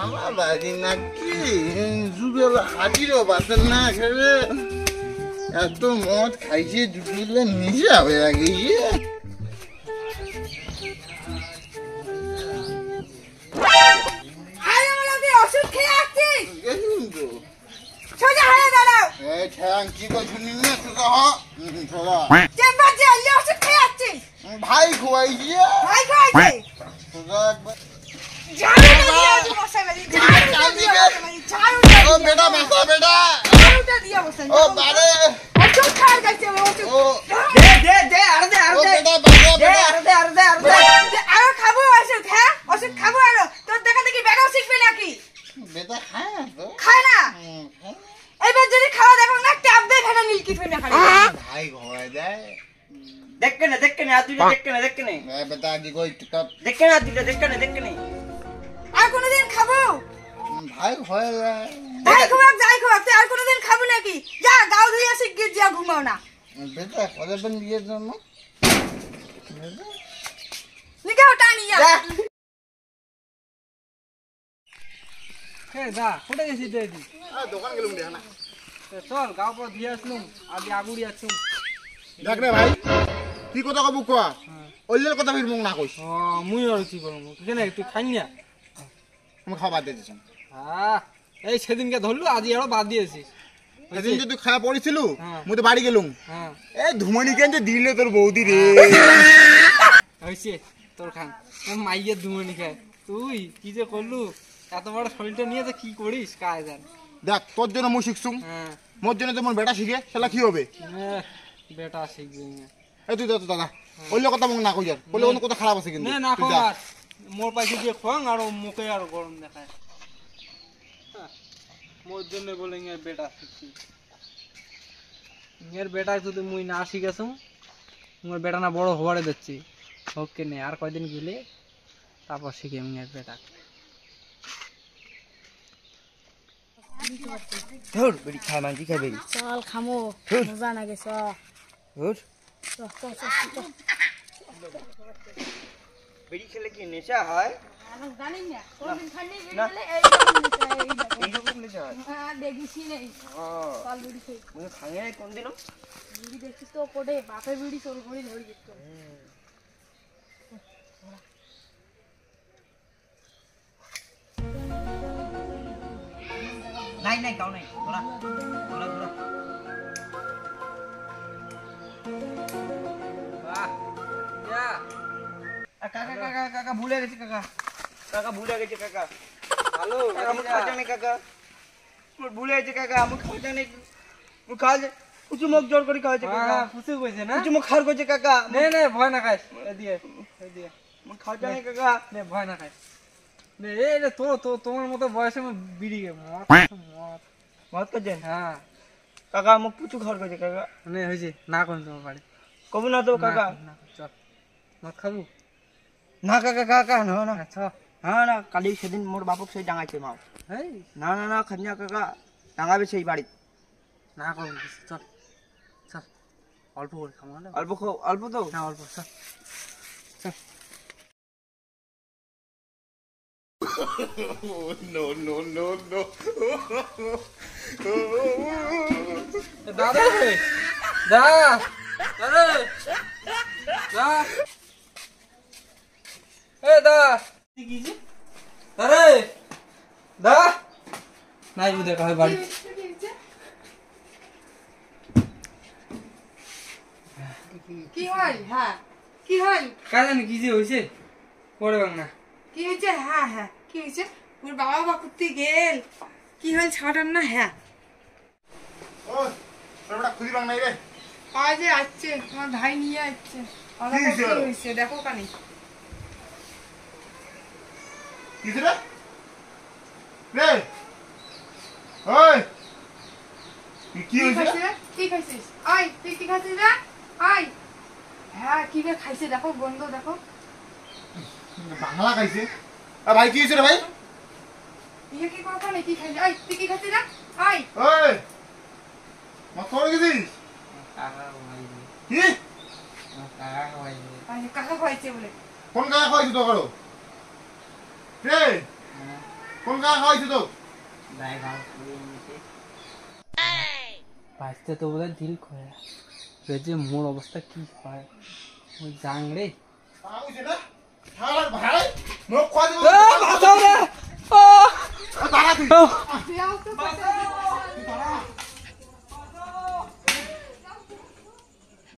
আমার বাড়ি নাকি যুগেলা হাজিরও বাতেন না খেলে এত মদ খাইছে যুগেলা নিজে হয়ে গিয়ে ওষুধ খেয়ে আসছিস ভাই খোয়াইছি বেটা বেটা বেটা ও বারে ওষুধ খাওয়া যাচ্ছে আরো খাবো ওষুধ। হ্যাঁ ওষুধ খাবো আরো। তোর দেখা দেখি বেটাও শিখবে নাকি? বেটা খায় না তো খায় না। এবার যদি খাওয়া দেখো না ট্যাপ দিয়ে খানা নীলকি ফেলে না খালি ভাই ঘোড়ায় যায় देख के आदमी देख के नहीं बेटा की कोई टिकट देख के नहीं আর কোনদিন খাবো ভাই হয়ে যায় ভাই খাওয়া যাই খাওয়া তুই আর কোনদিন খাবো নাকি? যা গাও ধুইয়া শিগগির যা ঘুমাও না। বেটা কতদিন বিয়ের জন্য নিকাও টানি যা হে দা কোথায় গেছিস তুই? দোকান গেলুম দেখ না চল গাঁও পর দিয়ে আসলুম আদি আগুড়ি আসছুম। দেখ রে ভাই কি কথা কব কোয়া অল্লের কথা ফির মুখ না কইস মুই আর কি করবো কেন তুই খাই না আমি খাবার দিয়ে দিছি এই সেদিনকে ধরলু আজি আরো বাদ দিয়েছিস। সেদিন যে তুই খাওয়া পড়েছিল হ্যাঁ। মুই তো বাড়ি গেলুম এই ধুমনি কেন যে দিলে তোর বৌদি রে হয়েছে তোর খান তোর মাইয়ের দুমনি খায় তুই কি যে করলু এত বড় শরীরটা নিয়ে যে কি করিস কাজ জান। দেখ তোর জন্য মুই শিখছুম মোর জন্য তোমার বেটা শিখে সেটা কি হবে বেটা শিখবি এই তুই দাদা অল্লের কথা মুখ না কই আর বলে কোনো কথা খারাপ আছে কিন্তু না খাওয়ার মোর পাশে দিয়ে খোয়াং আর মুখে আর গরম দেখায় মোর জন্য বলে বেটা শিখছি এর বেটা যদি মুই না শিখেছ মোর বেটা না বড় হওয়ারে দিচ্ছি ওকে নে আর কয়দিন গেলে তারপর শিখে এর বেটা ধর বেরি খায় মানজি খায় বেরি চল খামো মজা না গেছ ধর বেরি খেলে কি নেশা হয় আমি জানি না কোনদিন খালি বেরি না। খেলে এই রকম নেশা হয় হ্যাঁ দেখিছি নেই কাল বেরি খেয়ে মুই খাই নাই কোন দিন বিড়ি দেখছিস তো পড়ে বাপের বিড়ি চোর করে ধরে যেত নাই গাও নাই তোরা কাকা ভুলে গেছে কাকা ভুলে গেছে কাকা হ্যালো আমি খাওয়া নেই কাকা মোর ভুলে গেছে কাকা আমি খাওয়া নেই মুই খাওয়া যায় উঁচু মুখ জোর করে খাওয়াছে কাকা খুশি কইছে না উঁচু মুখ খাওয়ার করছে কাকা নে ভয় না খাইস দিয়ে মুই খাওয়া নেই কাকা নে ভয় না খাইস নে এই রে তোমার মতো বয়সে বিড়ি গে মদ মত করছেন হ্যাঁ কাকা মুখ পুচু খাওয়ার করছে কাকা নে হয়েছে না কোন তোমার বাড়ি কবু না তো কাকা চল মদ খাবো না কাকা কাকা না আচ্ছা হ্যাঁ না কালি সেদিন মোর বাপক সেই ডাঙাইছে মাও এই না খান্না কাকা ডাঙাবে সেই বাড়ি না করুন চল চল অল্প করে খাবো না অল্প তো হ্যাঁ অল্প চল চল no দাদা নাই বুঝে কাজ বাড়ি কি হয় হ্যাঁ কি হয় কাজ জানি কি যে হয়েছে পরে বাং না কি হয়েছে হ্যাঁ কি হয়েছে ওর বাবা বা করতে গেল কি হল ছাড়ার না হ্যাঁ ও তোরা খুদি বাং নাই রে আজ আসছে তোমার ভাই নিয়ে আসছে আমার কত হয়েছে দেখো কানি কি রে রে ওই কি হইছে কি খাইছিস আই তুই কি খাইছিস রে আই হ্যাঁ কি রে খাইছে দেখো গন্ধ দেখো বাংলা খাইছে আ ভাই কি হইছে রে ভাই ইয়ে কি কথা নাকি খাইছে আই তুই কি খাইছিস রে আই ওই মা কোন গেছিস কি কাকা খাইছে বলে কোন কাকা খাইছিস তো করো রে কোন গা খাওয়াইছে তো বাঁচতে তো বোধহয় দিল খোয়া যে মোর অবস্থা কি হয় জাং রে খাওয়াইছে না খাওয়ার ভাই মুখ খোয়া দিব বাঁচাও রে দাঁড়া তুই দেও তো